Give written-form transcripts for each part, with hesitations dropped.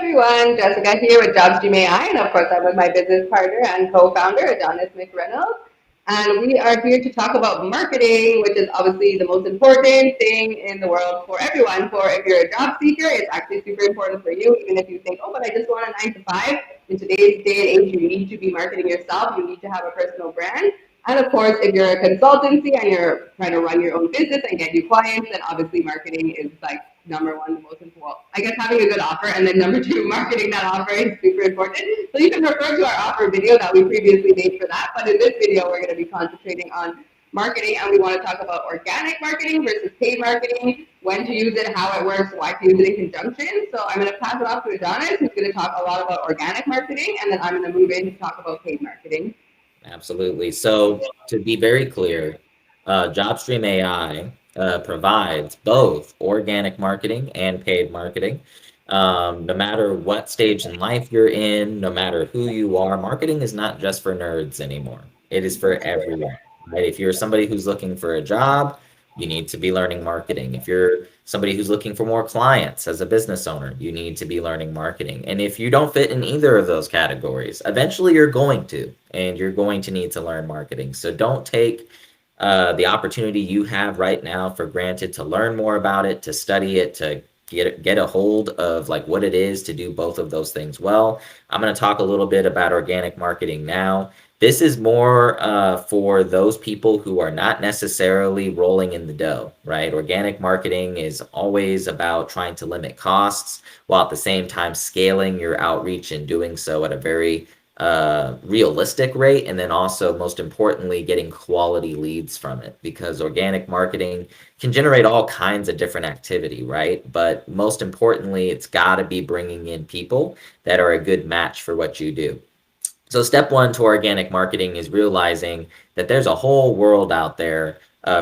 everyone, Jessica here with JobStream AI, and of course I'm with my business partner and co-founder, Adonis McReynolds. And we are here to talk about marketing, which is obviously the most important thing in the world for everyone. For if you're a job seeker, it's actually super important for you, even if you think, oh, but I just want a 9 to 5. In today's day and age, you need to be marketing yourself. You need to have a personal brand. And of course, if you're a consultancy and you're trying to run your own business and get new clients, then obviously marketing is like number one, the most important. Well, I guess having a good offer, and then number two, marketing that offer is super important. So you can refer to our offer video that we previously made for that. But in this video, we're going to be concentrating on marketing, and we want to talk about organic marketing versus paid marketing, when to use it, how it works, why to use it in conjunction. So I'm going to pass it off to Adonis, who's going to talk a lot about organic marketing, and then I'm going to move in to talk about paid marketing. Absolutely. So to be very clear, JobStream AI provides both organic marketing and paid marketing. No matter what stage in life you're in, no matter who you are, marketing is not just for nerds anymore. It is for everyone, right? If you're somebody who's looking for a job, you need to be learning marketing. If you're somebody who's looking for more clients as a business owner, you need to be learning marketing. And if you don't fit in either of those categories, eventually you're going to, and you're going to need to learn marketing. So don't take the opportunity you have right now for granted to learn more about it, to study it, to get a hold of like what it is to do both of those things well. I'm going to talk a little bit about organic marketing now. This is more for those people who are not necessarily rolling in the dough, right? Organic marketing is always about trying to limit costs while at the same time scaling your outreach and doing so at a very realistic rate, and then also most importantly getting quality leads from it, because organic marketing can generate all kinds of different activity, right? But most importantly, it's got to be bringing in people that are a good match for what you do. So step one to organic marketing is realizing that there's a whole world out there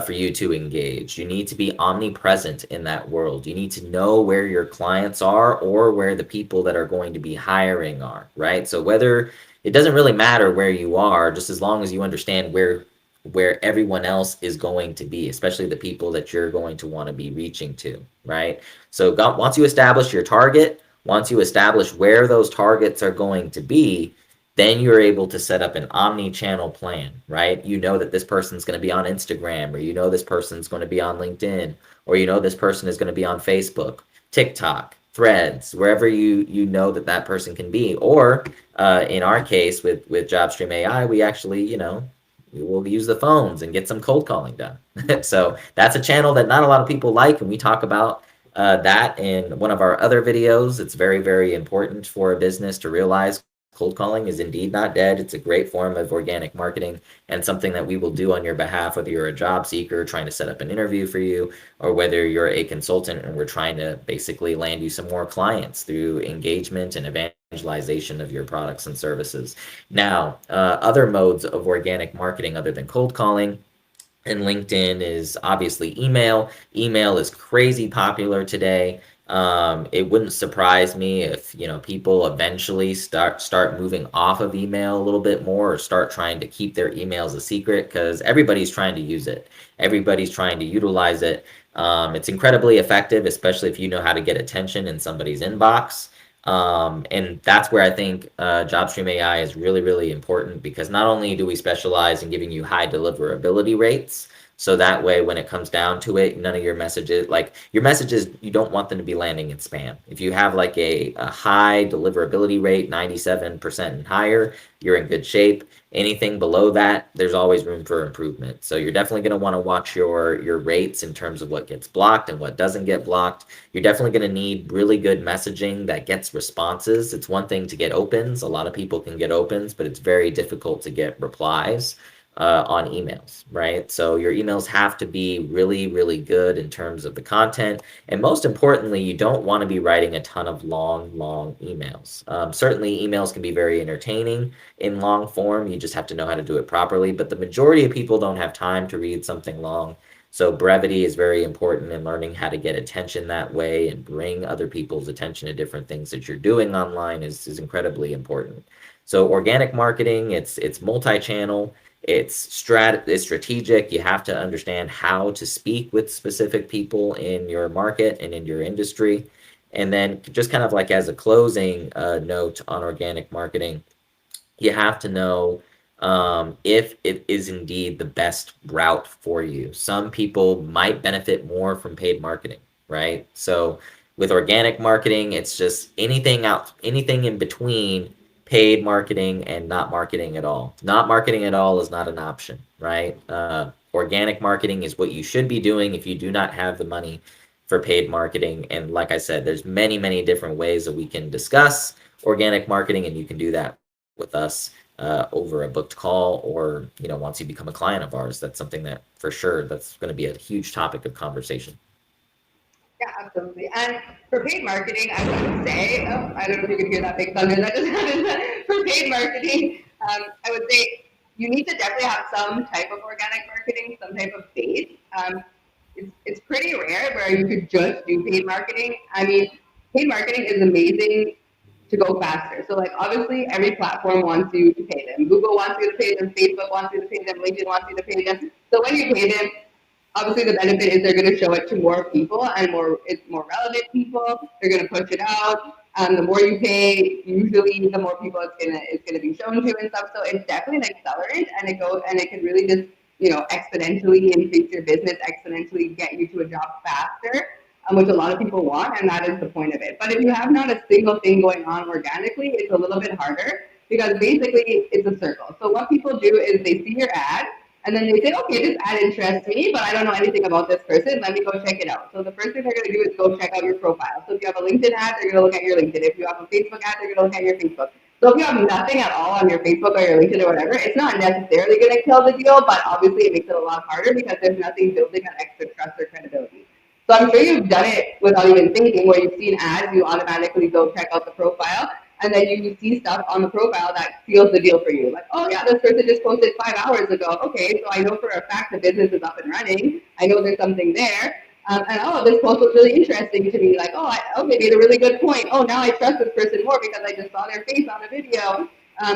for you to engage. You need to be omnipresent in that world. You need to know where your clients are or where the people that are going to be hiring are, right? So whether it doesn't really matter where you are, just as long as you understand where everyone else is going to be, especially the people that you're going to want to be reaching to, right? So once you establish your target, once you establish where those targets are going to be, then you're able to set up an omni-channel plan, right? You know that this person's going to be on Instagram, or you know this person's going to be on LinkedIn, or you know this person is going to be on Facebook, TikTok, Threads, wherever you know that that person can be. Or in our case with JobStream AI, we actually, we will use the phones and get some cold calling done. So that's a channel that not a lot of people like, and we talk about that in one of our other videos. It's very, very important for a business to realize cold calling is indeed not dead. It's a great form of organic marketing and something that we will do on your behalf, whether you're a job seeker trying to set up an interview for you, or whether you're a consultant and we're trying to basically land you some more clients through engagement and evangelization of your products and services. Now, other modes of organic marketing other than cold calling and LinkedIn is obviously email. Email is crazy popular today. It wouldn't surprise me if people eventually start moving off of email a little bit more, or start trying to keep their emails a secret, because everybody's trying to use it. Everybody's trying to utilize it. It's incredibly effective, especially if you know how to get attention in somebody's inbox. And that's where I think JobStream AI is really, really important, because not only do we specialize in giving you high deliverability rates, so that way when it comes down to it, none of your messages, you don't want them to be landing in spam. If you have like a high deliverability rate, 97% and higher, you're in good shape. Anything below that, there's always room for improvement. So you're definitely going to want to watch your rates in terms of what gets blocked and what doesn't get blocked. You're definitely going to need really good messaging that gets responses. It's one thing to get opens. A lot of people can get opens, but it's very difficult to get replies on emails, right? So your emails have to be really, really good in terms of the content. And most importantly, you don't want to be writing a ton of long emails. Certainly emails can be very entertaining in long form. You just have to know how to do it properly. But the majority of people don't have time to read something long. So brevity is very important in learning how to get attention that way and bring other people's attention to different things that you're doing online is incredibly important. So organic marketing, it's multi-channel. It's strategic. You have to understand how to speak with specific people in your market and in your industry. And then just kind of like as a closing note on organic marketing, you have to know if it is indeed the best route for you. Some people might benefit more from paid marketing, right? So with organic marketing, it's just anything in between paid marketing and not marketing at all. Not marketing at all is not an option, right? Organic marketing is what you should be doing if you do not have the money for paid marketing. And like I said, there's many, many different ways that we can discuss organic marketing, and you can do that with us over a booked call, or once you become a client of ours. That's something that for sure that's going to be a huge topic of conversation. Yeah, absolutely. And for paid marketing, I would say, oh, I don't know if you could hear that big thunder that just happened. For paid marketing, I would say you need to definitely have some type of organic marketing, some type of base. It's pretty rare where you could just do paid marketing. I mean, paid marketing is amazing to go faster. So like obviously every platform wants you to pay them. Google wants you to pay them, Facebook wants you to pay them, LinkedIn wants you to pay them. So when you pay them, obviously the benefit is they're going to show it to more people and it's more relevant people. They're going to push it out. The more you pay, usually the more people it's gonna be shown to and stuff. So it's definitely an accelerant, and it can really just exponentially increase your business, exponentially get you to a job faster, which a lot of people want, and that is the point of it. But if you have not a single thing going on organically, it's a little bit harder because basically it's a circle. So what people do is they see your ad and then they say, okay, this ad interests me, but I don't know anything about this person. Let me go check it out. So the first thing they're going to do is go check out your profile. So if you have a LinkedIn ad, they're going to look at your LinkedIn. If you have a Facebook ad, they're going to look at your Facebook. So if you have nothing at all on your Facebook or your LinkedIn or whatever, it's not necessarily going to kill the deal, but obviously it makes it a lot harder because there's nothing building on extra trust or credibility. So I'm sure you've done it without even thinking, where you've seen ads, you automatically go check out the profile, and then you see stuff on the profile that seals the deal for you. Like, oh yeah, this person just posted 5 hours ago. Okay, so I know for a fact the business is up and running. I know there's something there. And oh, this post was really interesting to me. Like, oh, they made a really good point. Oh, now I trust this person more because I just saw their face on a video.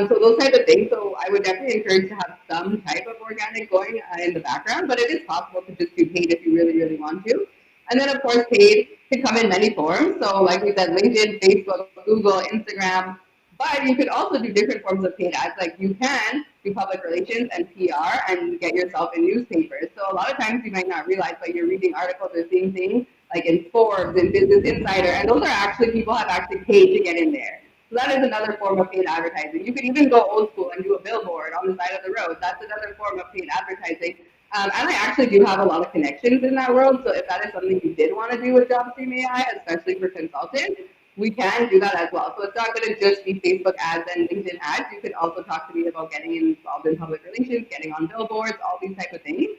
So those type of things. So I would definitely encourage to have some type of organic going in the background, but it is possible to just do paid if you really, really want to. And then, of course, paid can come in many forms. So, like we said, LinkedIn, Facebook, Google, Instagram. But you could also do different forms of paid ads. Like you can do public relations and PR and get yourself in newspapers. So, a lot of times you might not realize, but you're reading articles or seeing things like in Forbes and Business Insider. And those are actually people have actually paid to get in there. So that is another form of paid advertising. You could even go old school and do a billboard on the side of the road. That's another form of paid advertising. And I actually do have a lot of connections in that world. So if that is something you did want to do with JobStream AI, especially for consultants, we can do that as well. So it's not going to just be Facebook ads and LinkedIn ads. You can also talk to me about getting involved in public relations, getting on billboards, all these type of things.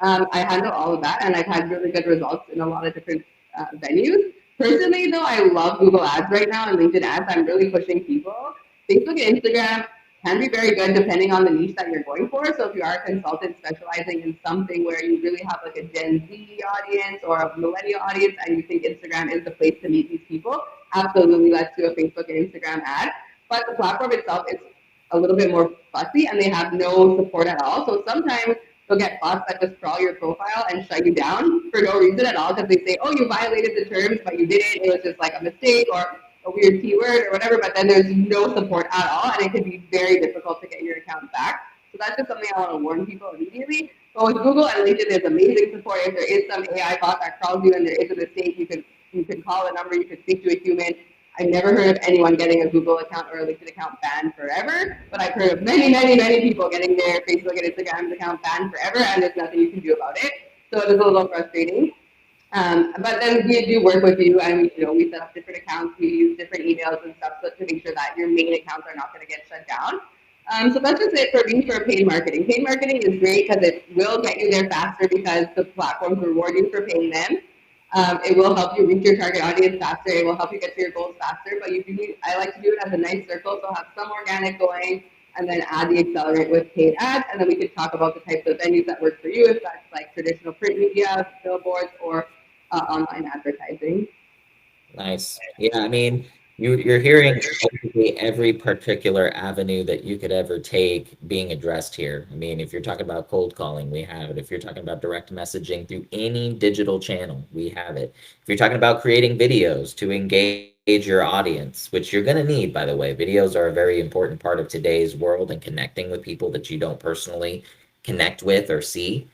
I handle all of that, and I've had really good results in a lot of different venues. Personally, though, I love Google Ads right now and LinkedIn ads. I'm really pushing people. Facebook and Instagram can be very good depending on the niche that you're going for. So if you are a consultant specializing in something where you really have like a Gen Z audience or a millennial audience and you think Instagram is the place to meet these people, absolutely let's do a Facebook and Instagram ad. But the platform itself is a little bit more fussy and they have no support at all. So sometimes you'll get bots that just crawl your profile and shut you down for no reason at all because they say, oh, you violated the terms, but you didn't. It was just like a mistake or a weird keyword or whatever, but then there's no support at all, and it can be very difficult to get your account back. So that's just something I want to warn people immediately. But with Google and LinkedIn, there's amazing support. If there is some AI bot that crawls you and there is a mistake, you can call a number, you can speak to a human. I've never heard of anyone getting a Google account or a LinkedIn account banned forever, but I've heard of many, many, many people getting their Facebook and Instagram account banned forever, and there's nothing you can do about it. So it is a little frustrating. But then we do work with you, and we set up different accounts. We use different emails and stuff to make sure that your main accounts are not going to get shut down. So that's just it for me for paid marketing. Paid marketing is great because it will get you there faster because the platforms reward you for paying them. It will help you reach your target audience faster. It will help you get to your goals faster. But you do need, I like to do it as a nice circle. So have some organic going, and then add the accelerant with paid ads, and then we could talk about the types of venues that work for you, if that's like traditional print media, billboards, or online advertising. Nice. Yeah, I mean, You're hearing basically every particular avenue that you could ever take being addressed here. I mean, if you're talking about cold calling, we have it. If you're talking about direct messaging through any digital channel, we have it. If you're talking about creating videos to engage your audience, which you're going to need, by the way, videos are a very important part of today's world and connecting with people that you don't personally connect with or see.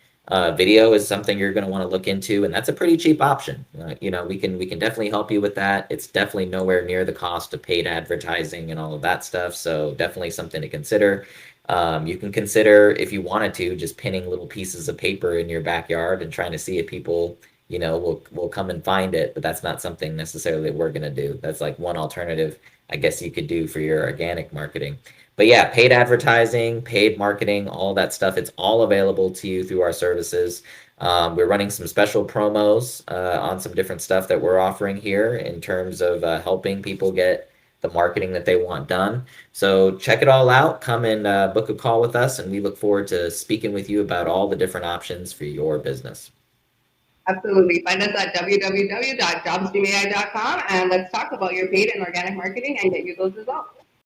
Video is something you're going to want to look into, and that's a pretty cheap option. We can definitely help you with that. It's definitely nowhere near the cost of paid advertising and all of that stuff. So definitely something to consider. You can consider if you wanted to just pinning little pieces of paper in your backyard and trying to see if people will come and find it. But that's not something necessarily we're going to do. That's like one alternative I guess you could do for your organic marketing. But yeah, paid advertising, paid marketing, all that stuff, it's all available to you through our services. We're running some special promos on some different stuff that we're offering here in terms of helping people get the marketing that they want done. So check it all out. Come and book a call with us, and we look forward to speaking with you about all the different options for your business. Absolutely. Find us at www.jobstreamai.com and let's talk about your paid and organic marketing and get you those results.